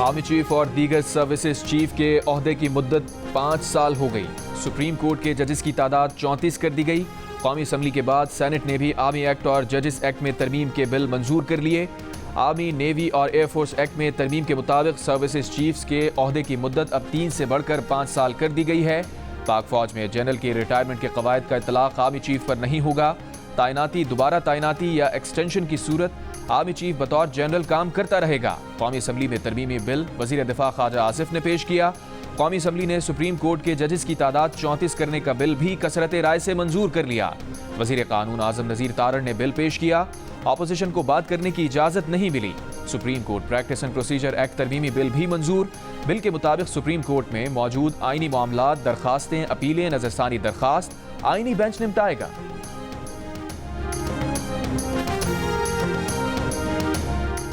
Army chief और दीगर services chief के ओहदे की मुद्दत 5 साल हो गई। सुप्रीम कोर्ट के जजेस की तादाद 34 कर दी गई। कौमी असम्बली के बाद सेनेट ने भी आर्मी एक्ट और जजेस एक्ट में तरमीम के बिल मंजूर कर लिए। आर्मी, नेवी और एयरफोर्स एक्ट में तरमीम के मुताबिक सर्विसेज चीफ्स के ओहदे की मुद्दत अब 3 से बढ़कर 5 साल कर दी गई है। पाक फौज में जनरल के रिटायरमेंट के कवायद का इतलाक आर्मी चीफ पर नहीं होगा। तैनाती, दोबारा तैनाती या एक्सटेंशन की सूरत आर्मी चीफ बतौर जनरल काम करता रहेगा। कौमी असम्बली में तरमीमी बिल वजीर दिफा ख्वाजा आसिफ ने पेश किया। कौमी असम्बली ने सुप्रीम कोर्ट के जजेस की तादाद 34 करने का बिल भी कसरत राय से मंजूर कर लिया। वजीर कानून आजम नजीर तारड़ ने बिल पेश किया। ऑपोजिशन को बात करने की इजाजत नहीं मिली। Supreme Court practice and procedure act तरमीमी बिल भी मंजूर। बिल के मुताबिक सुप्रीम कोर्ट में मौजूद आईनी मामलात, दरखास्तें, अपीलें, नजरसानी दरखास्त आईनी बेंच निपटाएगा।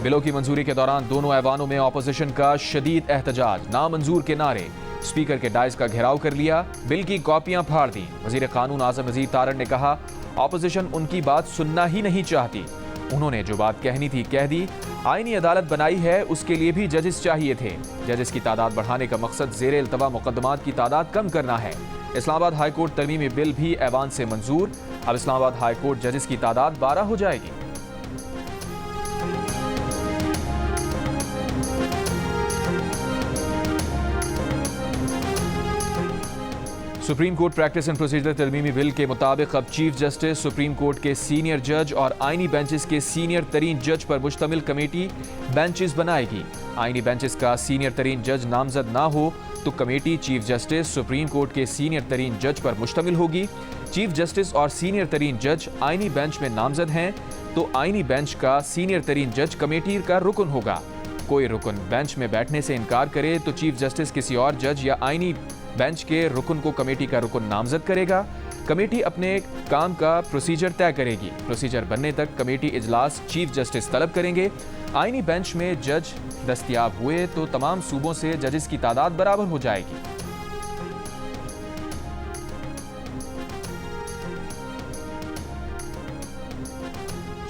बिलों की मंजूरी के दौरान दोनों ऐवानों में ऑपोजिशन का शदीद एहतजाज, नामंजूर के नारे, स्पीकर के डाइस का घेराव कर लिया, बिल की कॉपियां फाड़ दी। वजीर कानून आजम नजीर तारड़ ने कहा, ऑपोजिशन उनकी बात सुनना ही नहीं चाहती। उन्होंने जो बात कहनी थी कह दी। आईनी अदालत बनाई है, उसके लिए भी जजेस चाहिए थे। जजेस की तादाद बढ़ाने का मकसद ज़ेरे इल्तवा मुकदमात की तादाद कम करना है। इस्लामाबाद हाई कोर्ट तरमीमी बिल भी ऐवान से मंजूर। अब इस्लामाबाद हाई कोर्ट जजेस की तादाद 12 हो जाएगी। Supreme Court practice and procedure तरमीमी बिल के मुताबिक अब चीफ जस्टिस, सुप्रीम कोर्ट के सीनियर जज और आईनी बेंचेस के सीनियर तरीन जज पर मुश्तमिल कमेटी बेंचेस बनाएगी। आईनी बेंचेस का सीनियर तरीन जज नामजद ना हो तो committee chief justice, Supreme Court के सीनियर तरीन जज पर मुश्तमिल होगी। चीफ जस्टिस और सीनियर तरीन जज आईनी बेंच में नामजद हैं तो आईनी बेंच का सीनियर तरीन जज कमेटी का रुकन होगा। कोई रुकन बेंच में बैठने से इनकार करे तो चीफ जस्टिस किसी और जज या आईनी बेंच के रुकन को कमेटी का रुकन नामजद करेगा। कमेटी अपने काम का प्रोसीजर तय करेगी। प्रोसीजर बनने तक कमेटी इजलास चीफ जस्टिस तलब करेंगे। आईनी बेंच में जज दस्तयाब हुए तो तमाम सूबों से जजेस की तादाद बराबर हो जाएगी।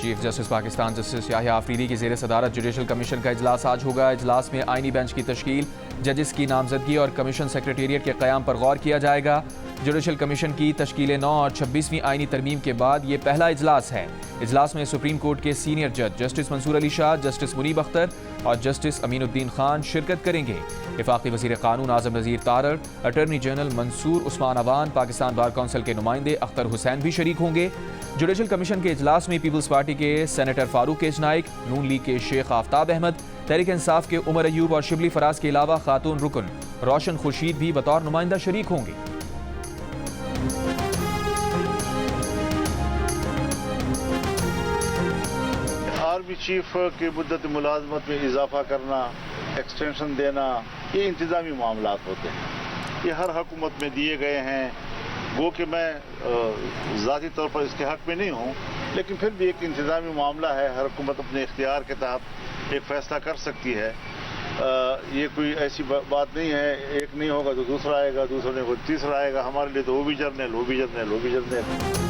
Chief justice Pakistan justice Yahya Afridi की ज़ेर सदारत जुडिशल कमीशन का इजलास आज होगा। इजलास में आईनी बेंच की तश्कील, जजेस की नामजदगी और कमीशन सेक्रेटेरिएट के क़याम पर गौर किया जाएगा। जुडिशल कमीशन की तश्कील 9 और 26वीं आईनी तरमीम के बाद ये पहला इजलास है। इजलास में सुप्रीम कोर्ट के सीनियर जज जस्टिस मंसूर अली शाह, जस्टिस मुनीब अख्तर और जस्टिस अमीनुद्दीन खान शिरकत करेंगे। वफाकी वज़ीर कानून Azam Nazir Tarar, attorney general Mansoor Usman Awan, Pakistan bar council के नुमाइंदे अख्तर हुसैन भी शरीक होंगे। जुडिशल कमीशन के इजलास में पीपल्स पार्टी के सेनेटर फारूक एच नाइक, नून लीग के शेख आफ्ताब अहमद, तहरीक इंसाफ के उमर अयूब और शिबली फराज के अलावा खातून रुकन रोशन खुर्शीद भी बतौर नुमाइंदा शरीक होंगे। आर्मी चीफ की मुद्दत मुलाजमत में इजाफा करना, एक्सटेंशन देना, ये इंतजामी मामलात होते हैं। ये हर हुकूमत में दिए गए हैं। गो कि मैं ज़ाती तौर पर इसके हक में नहीं हूँ, लेकिन फिर भी एक इंतजामी मामला है। हर हुकूमत अपने इख्तियार के तहत एक फ़ैसला कर सकती है। ये कोई ऐसी बात नहीं है, एक नहीं होगा तो दूसरा आएगा, दूसरा नहीं होगा तीसरा आएगा। हमारे लिए तो वो भी जर्नल, वो भी जर्नल, वो भी जर्नल।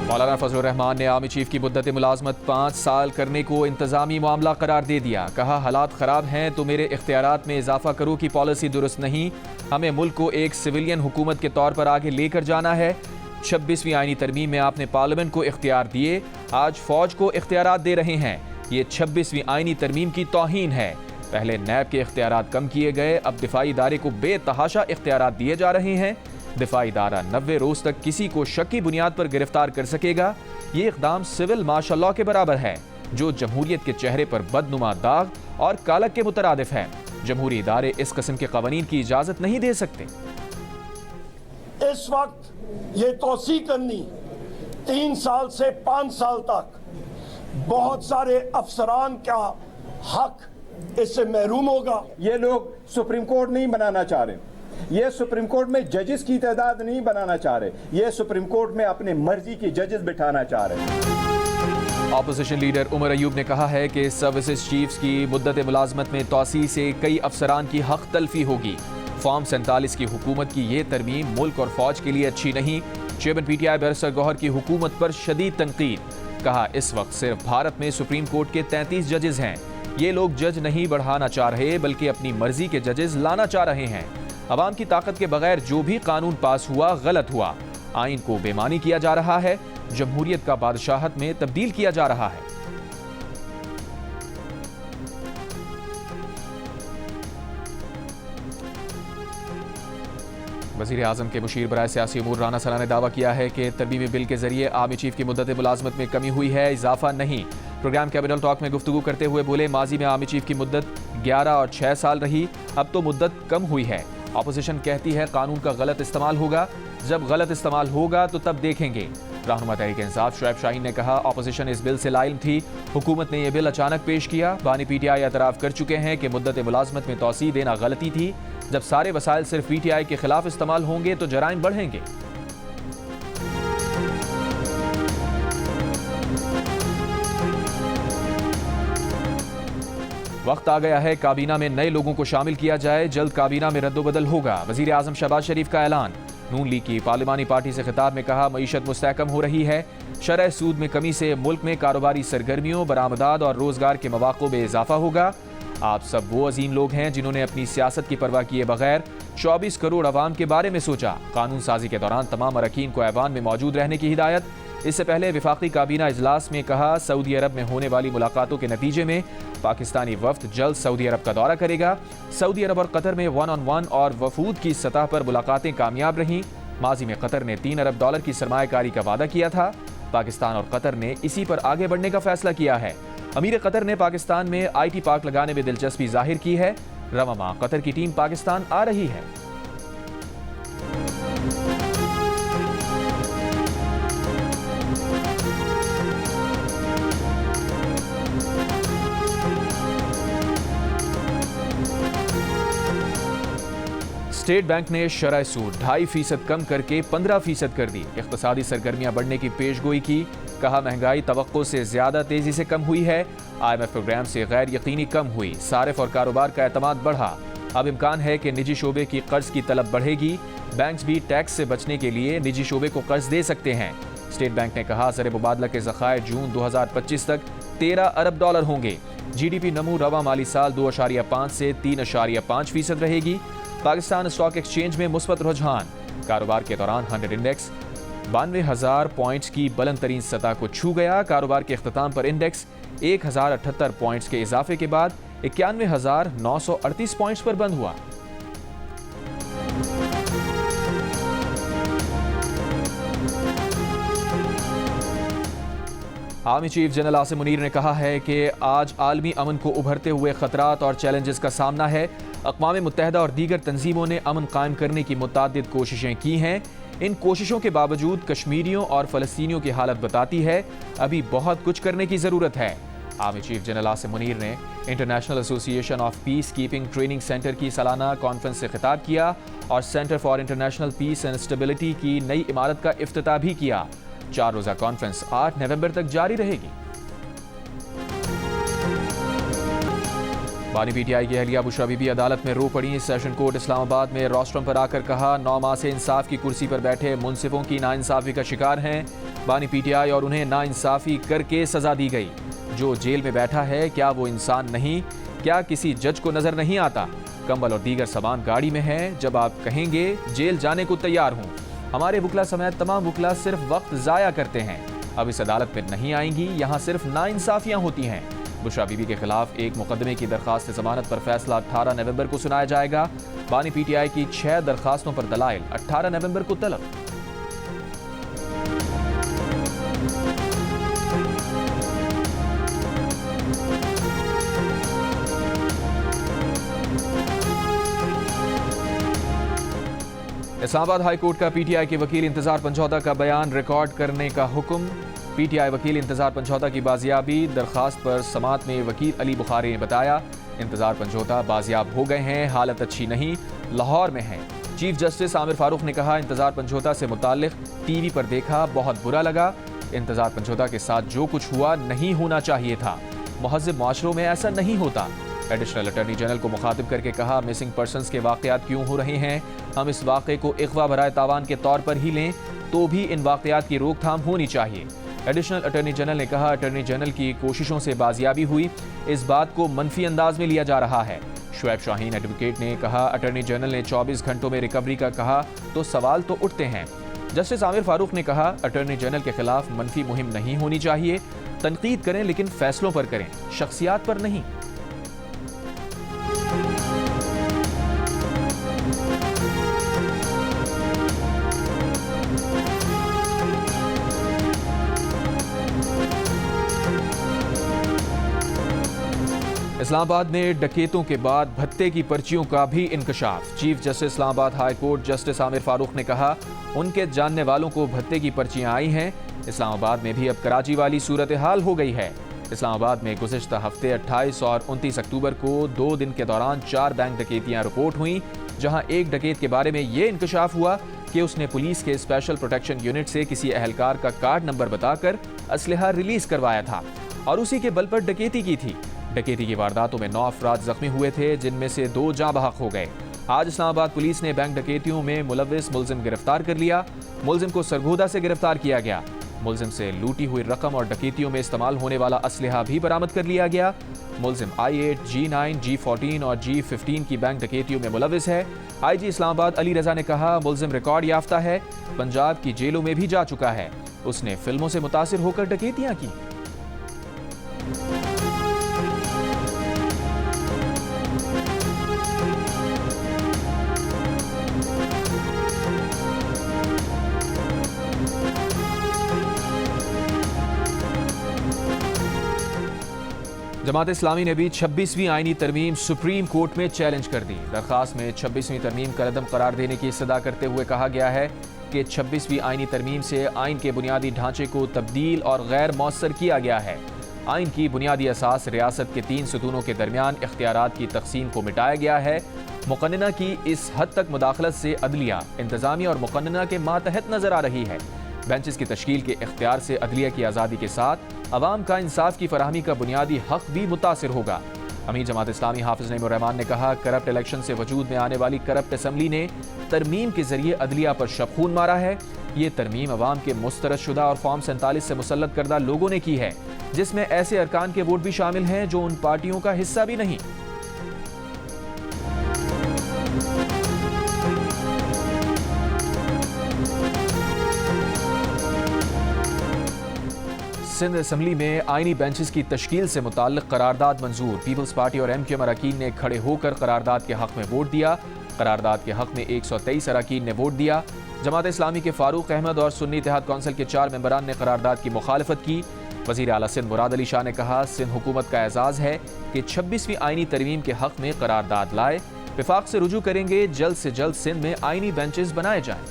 मौलाना फजलुर रहमान ने आर्मी चीफ की मुद्दत मुलाजमत 5 साल करने को इंतजामी मामला करार दे दिया। कहा, हालात ख़राब हैं तो मेरे इख्तियारात में इजाफा करो की पॉलिसी दुरुस्त नहीं। हमें मुल्क को एक सिविलियन हुकूमत के तौर पर आगे लेकर जाना है। 26वीं आईनी तरमीम में आपने पार्लियामेंट को इख्तियार दिए, आज फौज को इख्तियारात दे रहे हैं। ये 26वीं आईनी तरमीम की तौहीन है। पहले नैब के इख्तियारात कम किए गए, अब दिफाई इदारे को बेतहाशा इख्तियारात दिए जा रहे हैं। दिफाई इदारा 90 रोज तक किसी को शक्की बुनियाद पर गिरफ्तार कर सकेगा। ये इकदाम सिविल मार्शल लॉ के बराबर है, जो जमहूरियत के चेहरे पर बदनुमा दाग और कालक के मुतरादिफ है। जमहूरी इदारे इस किस्म के कवानीन की इजाजत नहीं दे सकते। इस वक्त ये तोसी करनी 3 साल से 5 साल तक बहुत सारे अफसरान का हक इससे महरूम होगा। ये लोग सुप्रीम कोर्ट नहीं बनाना चाह रहे, ये सुप्रीम कोर्ट में जजेस की तादाद नहीं बनाना चाह रहे, ये सुप्रीम कोर्ट में अपने मर्जी की जजेस बिठाना चाह रहे। ऑपोजिशन लीडर उमर अयूब ने कहा है कि सर्विसेज चीफ्स की मुद्दत मुलाजमत में तोसी से कई अफसरान की हक तलफी होगी। फॉर्म 47 की हुकूमत की ये तरमीम मुल्क और फौज के लिए अच्छी नहीं। चेयरमैन PTI बैरिस्टर गौहर की हुकूमत पर शदीद तनकीद। कहा, इस वक्त सिर्फ भारत में सुप्रीम कोर्ट के 33 जजेस हैं। ये लोग जज नहीं बढ़ाना चाह रहे बल्कि अपनी मर्जी के जजेस लाना चाह रहे हैं। अवाम की ताकत के बगैर जो भी कानून पास हुआ गलत हुआ। आइन को बेमानी किया जा रहा है, जमहूरियत का बादशाहत में तब्दील किया जा रहा है। वज़ीर आज़म के मुशीर बराए सियासी उमूर राना सना ने दावा किया है कि तरमीमी बिल के जरिए आर्मी चीफ की मुद्दत मुलाजमत में कमी हुई है, इजाफा नहीं। प्रोग्राम कैबिनेट टॉक में गुफ्तगू करते हुए बोले, माजी में आर्मी चीफ की मुद्दत 11 और 6 साल रही, अब तो मुद्दत कम हुई है। अपोजिशन कहती है कानून का गलत इस्तेमाल होगा, जब गलत इस्तेमाल होगा तो तब देखेंगे। रहनुमा तहरीक इंसाफ शुएब शाहीन ने कहा, अपोजिशन इस बिल से लाइम थी, हुकूमत ने यह बिल अचानक पेश किया। बानी पीटीआई एतराफ़ कर चुके हैं कि मुद्दत मुलाजमत में तोसी देना गलती थी। जब सारे वसाइल सिर्फ पीटीआई के खिलाफ इस्तेमाल होंगे तो जराइम बढ़ेंगे। वक्त आ गया है काबीना में नए लोगों को शामिल किया जाए, जल्द काबीना में रद्दोबदल होगा। वजीर आजम शहबाज शरीफ का ऐलान। नून लीग की पार्लिमानी पार्टी से खिताब में कहा, मईशत मुस्तहकम हो रही है, शरह सूद में कमी से मुल्क में कारोबारी सरगर्मियों, बरामदात और रोजगार के मौक़ों में इजाफा होगा। आप सब वो अजीम लोग हैं जिन्होंने अपनी सियासत की परवाह किए बगैर 24 करोड़ अवाम के बारे में सोचा। कानून साजी के दौरान तमाम अरकान को ऐवान में मौजूद रहने की हिदायत। इससे पहले विफाकी काबीना इजलास में कहा, सऊदी अरब में होने वाली मुलाकातों के नतीजे में पाकिस्तानी वफ्द जल्द सऊदी अरब का दौरा करेगा। सऊदी अरब और कतर में 1-on-1 और वफूद की सतह पर मुलाकातें कामयाब रहीं। माजी में कतर ने $3 अरब की सरमायाकारी का वादा किया था। पाकिस्तान और कतर ने इसी पर आगे बढ़ने का फैसला किया है। अमीर कतर ने पाकिस्तान में IT पार्क लगाने में दिलचस्पी जाहिर की है। रवां माह कतर की टीम पाकिस्तान आ रही है। स्टेट बैंक ने शरह सूद 2.5% कम करके 15% कर दी। इक़्तिसादी सरगर्मियां बढ़ने की पेशगोई की। कहा, महंगाई तवक्को से ज्यादा तेजी से कम हुई है। IMF प्रोग्राम से गैर यकीनी कम हुई। सारिफ और कारोबार का एतमाद बढ़ा। अब इम्कान है कि निजी शोबे की कर्ज की तलब बढ़ेगी। बैंक्स भी टैक्स से बचने के लिए निजी शोबे को कर्ज दे सकते हैं। स्टेट बैंक ने कहा, ज़र मुबादला के ज़खायर जून 2025 तक $13 अरब होंगे। GDP नमू रवा माली साल 2.5 से 3.5% रहेगी। पाकिस्तान स्टॉक एक्सचेंज में मुस्बत रुझान। कारोबार के दौरान 100 इंडेक्स 92,000 पॉइंट्स की बुलंद तरीन सतह को छू गया। कारोबार के अख्ताम पर इंडेक्स 1,078 पॉइंट्स के इजाफे के बाद 91,938 पॉइंट्स पर बंद हुआ। Army chief general Asim Munir ने कहा है कि आज आलमी अमन को उभरते हुए खतरात और चैलेंजेस का सामना है। अक़वाम मुत्तहिदा और दीगर तंजीमों ने अमन कायम करने की मुतअद्दिद कोशिशें की हैं। इन कोशिशों के बावजूद कश्मीरियों और फ़लस्तीनियों की हालत बताती है अभी बहुत कुछ करने की ज़रूरत है। Army chief general Asim Munir ने international association of peace keeping training centre की सालाना कॉन्फ्रेंस से खिताब किया और centre for international peace and stability की नई इमारत का इफ्तिताह भी किया। 4 रोज़ा कॉन्फ्रेंस 8 नवंबर तक जारी रहेगी। बानी पीटीआई की अहलिया बुशरा बीबी अदालत में रो पड़ी। सेशन कोर्ट इस्लामाबाद में रोस्ट्रम पर आकर कहा, 9 माह से इंसाफ की कुर्सी पर बैठे मुनसिफों की नाइंसाफी का शिकार हैं। बानी पीटीआई और उन्हें नाइंसाफी करके सजा दी गई। जो जेल में बैठा है क्या वो इंसान नहीं? क्या किसी जज को नजर नहीं आता? कंबल और दीगर सामान गाड़ी में है। जब आप कहेंगे जेल जाने को तैयार हूँ। हमारे वकला समेत तमाम वकला सिर्फ वक्त जाया करते हैं। अब इस अदालत में नहीं आएंगी, यहाँ सिर्फ नाइंसाफियाँ होती हैं। बुशरा बीबी के खिलाफ एक मुकदमे की दरखास्त जमानत पर फैसला 18 नवंबर को सुनाया जाएगा। बानी पीटीआई की 6 दरखास्तों पर दलाइल 18 नवंबर को तलब। इस्लामाबाद हाई कोर्ट का पीटीआई के वकील इंतजार पंचौदा का बयान रिकॉर्ड करने का हुक्म। पीटीआई वकील इंतजार पंचौदा की बाजियाबी। दरखास्त पर समात में वकील अली बुखारी ने बताया, इंतजार पंचौदा बाजियाब हो गए हैं, हालत अच्छी नहीं, लाहौर में हैं। चीफ जस्टिस आमिर फारूक ने कहा, इंतजार पंचौदा से मुताल्लिक टीवी पर देखा, बहुत बुरा लगा। इंतजार पंचौदा के साथ जो कुछ हुआ नहीं होना चाहिए था। महज़्ज़ब माशरों में ऐसा नहीं होता। एडिशनल अटॉर्नी जनरल को मुखातिब करके कहा, मिसिंग पर्सनस के वाक़यात क्यों हो रहे हैं? हम इस वाक़े को इख्वा बराए तावान के तौर पर ही लें तो भी इन वाक़यात की रोकथाम होनी चाहिए। एडिशनल अटॉर्नी जनरल ने कहा, अटॉर्नी जनरल की कोशिशों से बाजियाबी हुई, इस बात को मनफी अंदाज में लिया जा रहा है। शुएब शाहीन एडवोकेट ने कहा, अटॉर्नी जनरल ने 24 घंटों में रिकवरी का कहा तो सवाल तो उठते हैं। जस्टिस आमिर फारूक ने कहा, अटॉर्नी जनरल के खिलाफ मनफी मुहिम नहीं होनी चाहिए, तनकीद करें लेकिन फैसलों पर करें, शख्सियात पर नहीं। इस्लामाबाद में डकैतों के बाद भत्ते की पर्चियों का भी इंकशाफ। Chief justice Islamabad high court justice Aamir Farooq ने कहा, उनके जानने वालों को भत्ते की पर्चियां आई हैं। इस्लामाबाद में भी अब कराची वाली सूरत हाल हो गई है। इस्लामाबाद में गुज़िश्ता हफ्ते 28 और 29 अक्टूबर को 2 दिन के दौरान 4 बैंक डकैतियां रिपोर्ट हुई, जहां एक डकैत के बारे में ये इंकशाफ हुआ कि उसने पुलिस के स्पेशल प्रोटेक्शन यूनिट से किसी अहलकार का कार्ड नंबर बताकर असलहा रिलीज करवाया था और उसी के बल पर डकैती की थी। डकैती की वारदातों में 9 अफराद जख्मी हुए थे, जिनमें से 2 जाँ बहक हो गए। आज इस्लामाबाद पुलिस ने बैंक डकैतियों में मुलविस मुलजिम गिरफ्तार कर लिया। मुलजिम को सरगोदा से गिरफ्तार किया गया। मुलजिम से लूटी हुई रकम और डकैतियों में इस्तेमाल होने वाला असलहा भी बरामद कर लिया गया। मुलजिम I8, G9, G14 और G15 की बैंक डकैतियों में मुलविस है। IG इस्लामाबाद अली रजा ने कहा, मुलजिम रिकॉर्ड याफ्ता है, पंजाब की जेलों में भी जा चुका है, उसने फिल्मों से मुतासिर होकर डकैतियां की। जमात इस्लामी ने भी 26वीं आईनी तरमीम सुप्रीम कोर्ट में चैलेंज कर दी। दरखास्त में 26वीं तरमीम का रद्द करार देने की इस्तदा करते हुए कहा गया है कि 26वीं आईनी तरमीम से आइन के बुनियादी ढांचे को तब्दील और गैर मौसर किया गया है। आइन की बुनियादी असास रियासत के 3 सुतूनों के दरमियान इख्तियारात की तकसीम को मिटाया गया है। मुक़न्नना की इस हद तक मुदाखलत से अदलिया, इंतजामिया और मुक़न्नना के मातहत नजर आ रही है। बेंचेस की तश्कील के इख्तियार से अदलिया की आज़ादी के साथ अवाम का इंसाफ की फराहमी का बुनियादी हक भी मुतासिर होगा। अमीर जमात इस्लामी हाफिज नईमुर रहमान ने कहा, करप्ट इलेक्शन से वजूद में आने वाली करप्ट असम्बली ने तरमीम के जरिए अदलिया पर शबखून मारा है। ये तरमीम अवाम के मुस्तरद शुदा और फॉर्म 47 से मुसल्लत करदा लोगों ने की है, जिसमें ऐसे अरकान के वोट भी शामिल हैं जो उन पार्टियों का हिस्सा भी नहीं। सिंध असम्बली में आईनी बेंचेस की तश्कील से मुताल्लिक करारदाद मंजूर। पीपल्स पार्टी और MQM अरकान ने खड़े होकर करारदाद के हक में वोट दिया। करारदाद के हक में 123 अरकान ने वोट दिया। जमात इस्लामी के फारूक अहमद और सुन्नी इत्तेहाद कौंसिल के 4 मेंबरान ने करारदाद की मुखालफत की। वज़ीर आला सिंध मुराद अली शाह ने कहा, सिंध हुकूमत का एजाज़ है कि 26वीं आईनी तरमीम के हक में करारदाद लाए, विफाक से रुजू करेंगे, जल्द से जल्द सिंध में आईनी बेंचेस बनाए जाएं।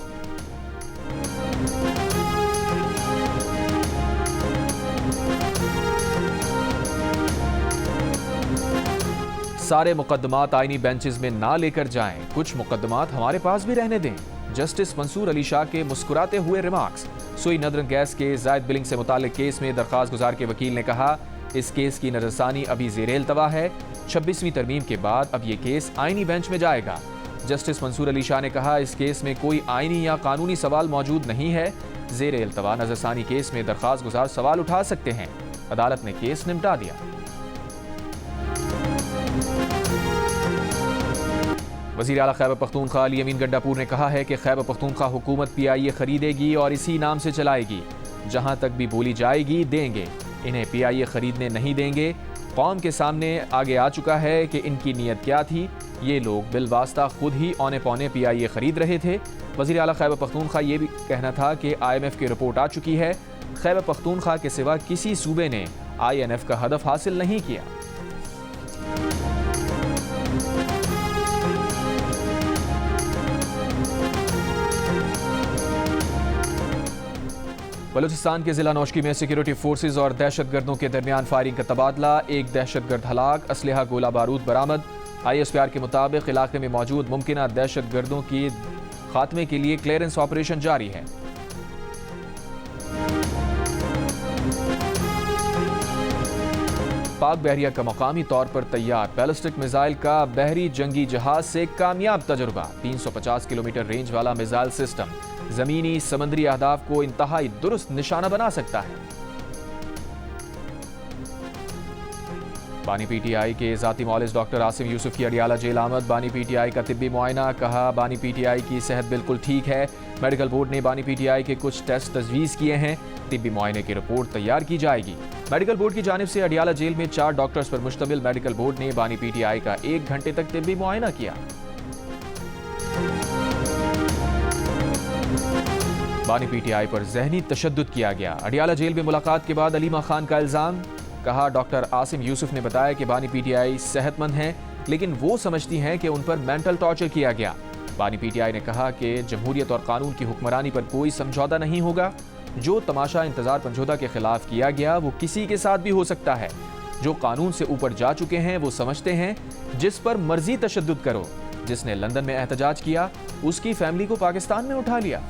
सारे मुकदमात आईनी बेंचेस में ना लेकर जाएं, कुछ मुकदमात हमारे पास भी रहने दें। जस्टिस मंसूर अली शाह के मुस्कुराते हुए रिमार्क्स। सुई नदरन गैस के जायद बिलिंग से मुताल्लिक केस में दरखास्त गुजार के वकील ने कहा, इस केस की नजरसानी अभी ज़ेर इल्तवा है। 26वीं तरमीम के बाद अब ये केस आईनी बेंच में जाएगा। जस्टिस मंसूर अली शाह ने कहा, इस केस में कोई आईनी या कानूनी सवाल मौजूद नहीं है। ज़ेर इल्तवा नजरसानी केस में दरखास्त गुजार सवाल उठा सकते हैं। अदालत ने केस निपटा दिया। वज़ीर आला खैबर पख्तूनख्वा अली अमीन गंडापुर ने कहा है कि खैबर पख्तूनख्वा हुकूमत PIA खरीदेगी और इसी नाम से चलाएगी। जहां तक भी बोली जाएगी देंगे, इन्हें PIA खरीदने नहीं देंगे। कौम के सामने आगे आ चुका है कि इनकी नीयत क्या थी। ये लोग बिलवास्ता खुद ही औने पौने PIA खरीद रहे थे। वज़ीर आला खैबर पख्तूनख्वा ये भी कहना था कि IMF की रिपोर्ट आ चुकी है, खैबर पख्तूनख्वा के सिवा किसी सूबे ने INF का हदफ हासिल नहीं किया। बलूचिस्तान के जिला नौशकी में सिक्योरिटी फोर्सेज और दहशतगर्दों के दरमियान फायरिंग का तबादला, एक दहशतगर्द हलाक, असलहा गोला बारूद बरामद। ISPR के मुताबिक इलाके में मौजूद मुमकिना दहशतगर्दों की खात्मे के लिए क्लियरेंस ऑपरेशन जारी है। पाक बहरिया का मकामी तौर पर तैयार बैलिस्टिक मिसाइल का बहरी जंगी जहाज से कामयाब तजुर्बा। 350 किलोमीटर रेंज वाला मिसाइल सिस्टम जमीनी समंदरी अहदाफ को इंतहाई दुरुस्त निशाना बना सकता है। बानी पीटीआई के ज़ाती मौलिस डॉक्टर आसिम यूसुफ की अडियाला जेल आमद। बानी पीटीआई का तिब्बी मुआयना, कहा बानी पीटीआई की सेहत बिल्कुल ठीक है। मेडिकल बोर्ड ने बानी पीटीआई के कुछ टेस्ट तजवीज़ किए हैं, तिब्बी मुआयने की रिपोर्ट तैयार की जाएगी। मेडिकल बोर्ड की जानिब से अडियाला जेल में 4 डॉक्टर्स पर मुश्तमिल मेडिकल बोर्ड ने बानी पीटीआई का 1 घंटे तक तिब्बी मुआयना किया। बानी पीटीआई पर जहनी तशद्दुद किया गया। अडियाला जेल में मुलाकात के बाद अलीमा खान का इल्जाम, कहा डॉक्टर आसिम यूसुफ ने बताया कि बानी पीटीआई सेहतमंद हैं, लेकिन वो समझती हैं कि उन पर मेंटल टॉर्चर किया गया। बानी पीटीआई ने कहा कि जमहूरियत और कानून की हुक्मरानी पर कोई समझौता नहीं होगा। जो तमाशा इंतजार पंजोदा के खिलाफ किया गया वो किसी के साथ भी हो सकता है। जो कानून से ऊपर जा चुके हैं वो समझते हैं जिस पर मर्जी तशद्दुद करो। जिसने लंदन में एहतजाज किया उसकी फैमिली को पाकिस्तान में उठा लिया।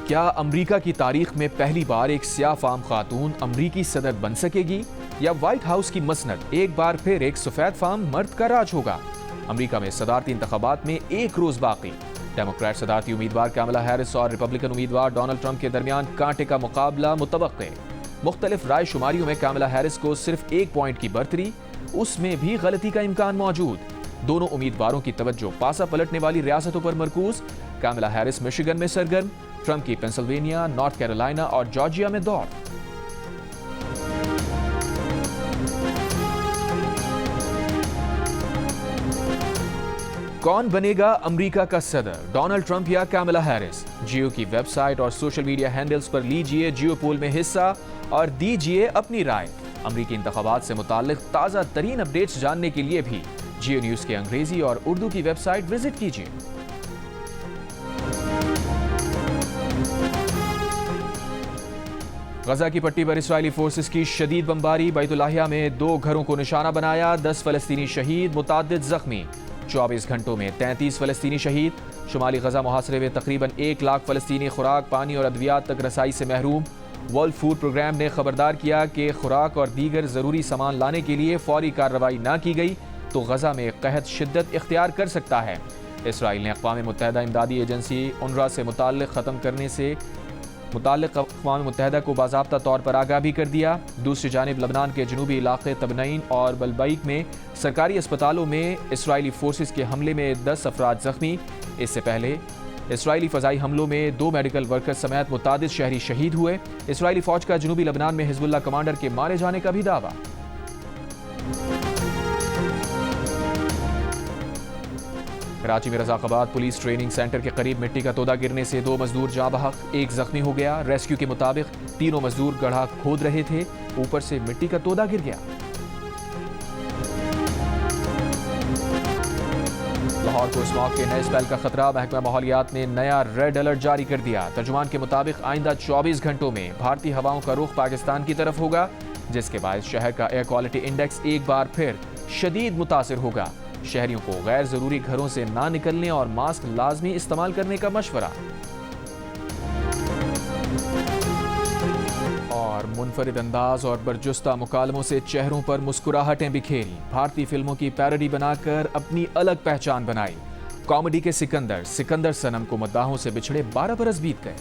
क्या अमेरिका की तारीख में पहली बार एक सियाह फाम खातून अमेरिकी सदर बन सकेगी, या व्हाइट हाउस की मसनद एक बार फिर एक सफेद फाम मर्द का राज होगा? अमेरिका में सदारती इंतखाबात में 1 रोज बाकी। डेमोक्रेट सदारती उम्मीदवार कैमला हैरिस और रिपब्लिकन उम्मीदवार डोनाल्ड ट्रंप के दरमियान कांटे का मुकाबला मुतवक्के। मुख्तलिफ राय शुमारियों में कैमला हैरिस को सिर्फ 1 पॉइंट की बढ़तरी, उसमें भी गलती का इम्कान मौजूद। दोनों उम्मीदवारों की तवज्जो पासा पलटने वाली रियासतों पर मरकूज। कैमला हैरिस मिशिगन में सरगर्म, ट्रंप की पेंसिल्वेनिया, नॉर्थ कैरोलिना और जॉर्जिया में दौड़। कौन बनेगा अमेरिका का सदर, डोनाल्ड ट्रंप या कैमला हैरिस? जियो की वेबसाइट और सोशल मीडिया हैंडल्स पर लीजिए जियो पोल में हिस्सा और दीजिए अपनी राय। अमेरिकी इंतखाबात से मुताल्लिक ताज़ा तरीन अपडेट्स जानने के लिए भी जियो न्यूज़ के अंग्रेजी और उर्दू की वेबसाइट विजिट कीजिए। गजा की पट्टी पर इसराइली फोर्सेस की शदीद बमबारी। बैतुल्लाहिया में 2 घरों को निशाना बनाया, 10 फलस्तीनी शहीद, मुताद्दिद जख्मी। 24 घंटों में 33 फलस्तीनी शहीद। शुमाली गजा मुहासरे में तकरीबन 1 लाख फलस्तीनी खुराक, पानी और अद्वियात तक रसाई से महरूम। वर्ल्ड फूड प्रोग्राम ने खबरदार किया कि खुराक और दीगर ज़रूरी सामान लाने के लिए फौरी कार्रवाई न की गई तो गजा में कहत शिद्दत इख्तियार कर सकता है। इसराइल ने अक़वाम मुत्तहिदा इमदादी एजेंसी UNRWA से मुताल्लिक़ अक़वाम मुत्तहिदा को बाज़ाब्ता तौर पर आगाह भी कर दिया। दूसरी जानिब लबनान के जनूबी इलाक़े तबनईन और बलबईक में सरकारी अस्पतालों में इसराइली फोर्सेस के हमले में 10 अफराद जख्मी। इससे पहले इसराइली फ़ज़ाई हमलों में 2 मेडिकल वर्कर्स समेत मुतादिद शहरी शहीद हुए। इसराइली फ़ौज का जनूबी लबनान में हिज़्बुल्लाह कमांडर के मारे जाने का भी दावा। कराची में रज़ाक़ाबाद पुलिस ट्रेनिंग सेंटर के करीब मिट्टी का तोदा गिरने से 2 मजदूर जाँ बहक, 1 जख्मी हो गया। रेस्क्यू के मुताबिक तीनों मजदूर गड्ढा खोद रहे थे, ऊपर से मिट्टी का तोदा गिर गया। लाहौर को स्मॉग के नए स्पेल का खतरा, महकमा माहौलियात ने नया रेड अलर्ट जारी कर दिया। तर्जुमान के मुताबिक आइंदा 24 घंटों में भारतीय हवाओं का रुख पाकिस्तान की तरफ होगा, जिसके बाद शहर का एयर क्वालिटी इंडेक्स एक बार फिर शदीद मुतासिर होगा। शहरियों को गैर जरूरी घरों से ना निकलने और मास्क लाजमी इस्तेमाल करने का मशवरा। और मुनफरिद अंदाज और बरजुस्ता मुकालमों से चेहरों पर मुस्कुराहटें बिखेरी। भारतीय फिल्मों की पैरोडी बनाकर अपनी अलग पहचान बनाई। कॉमेडी के सिकंदर सनम को मद्दाहों से बिछड़े 12 बरस बीत गए।